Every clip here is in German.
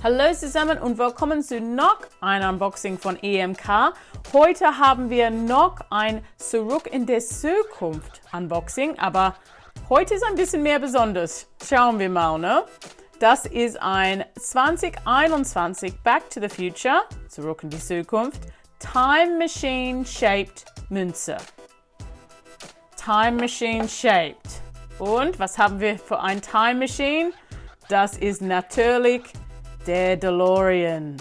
Hallo zusammen und willkommen zu noch ein Unboxing von EMK. Heute haben wir noch ein Zurück in der Zukunft Unboxing, aber heute ist ein bisschen mehr besonders. Schauen wir mal, ne? Das ist ein 2021 Back to the Future, Zurück in die Zukunft, Time Machine Shaped Münze. Time Machine Shaped. Und was haben wir für ein Time Machine? Das ist natürlich der DeLorean.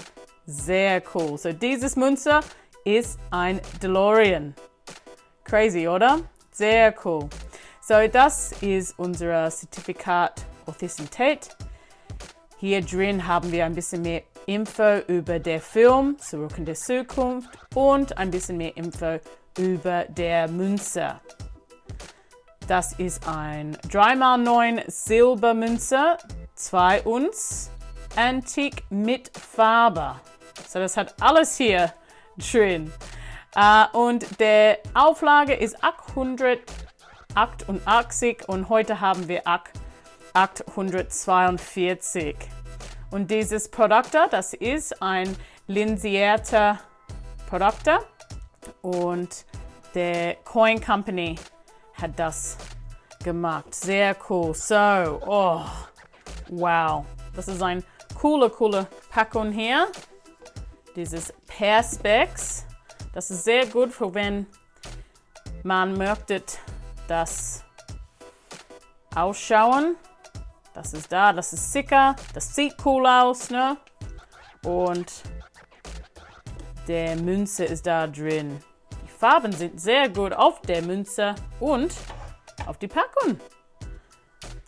Sehr cool. So, dieses Münze ist ein DeLorean. Crazy, oder? Sehr cool. So, das ist unser Zertifikat Offiziell. Hier drin haben wir ein bisschen mehr Info über den Film Zurück in die Zukunft und ein bisschen mehr Info über der Münze. Das ist ein 3x9 Silbermünze, 2 Unz, Antik mit Farbe. So, das hat alles hier drin. Und der Auflage ist 888 und heute haben wir 842. Und dieses Produkt, das ist ein lizenzierte Produkt und der Coin Company hat das gemacht. Sehr cool. So, oh, wow. Das ist ein coole Packung hier. Dieses Perspex. Das ist sehr gut, für wenn man möchte das ausschauen. Das ist da, das ist sicker. Das sieht cool aus, ne? Und der Münze ist da drin. Die Farben sind sehr gut auf der Münze und auf die Packung.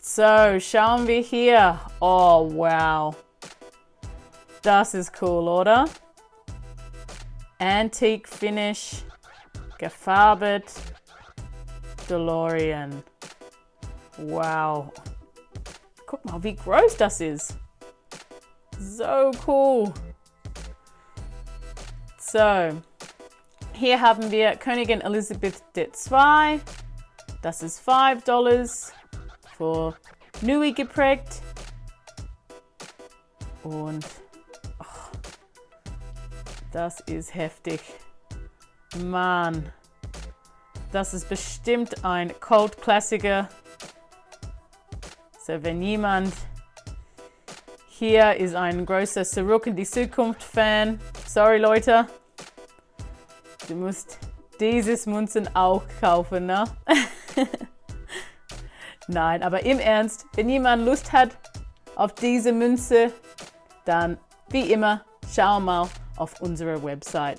So, schauen wir hier. Oh, wow. Das ist cool, oder? Antik Finish, gefarbet, DeLorean. Wow. Guck mal, wie groß das ist. So cool. So, hier haben wir Königin Elisabeth II. Das ist $5 für Nui geprägt. Und oh, das ist heftig. Mann, das ist bestimmt ein Kult-Klassiker. So, wenn jemand hier ist ein großer Zurück in die Zukunft-Fan. Sorry, Leute. Du musst dieses Münzen auch kaufen, ne? Nein, aber im Ernst, wenn jemand Lust hat auf diese Münze, dann wie immer, schau mal auf unserer Website.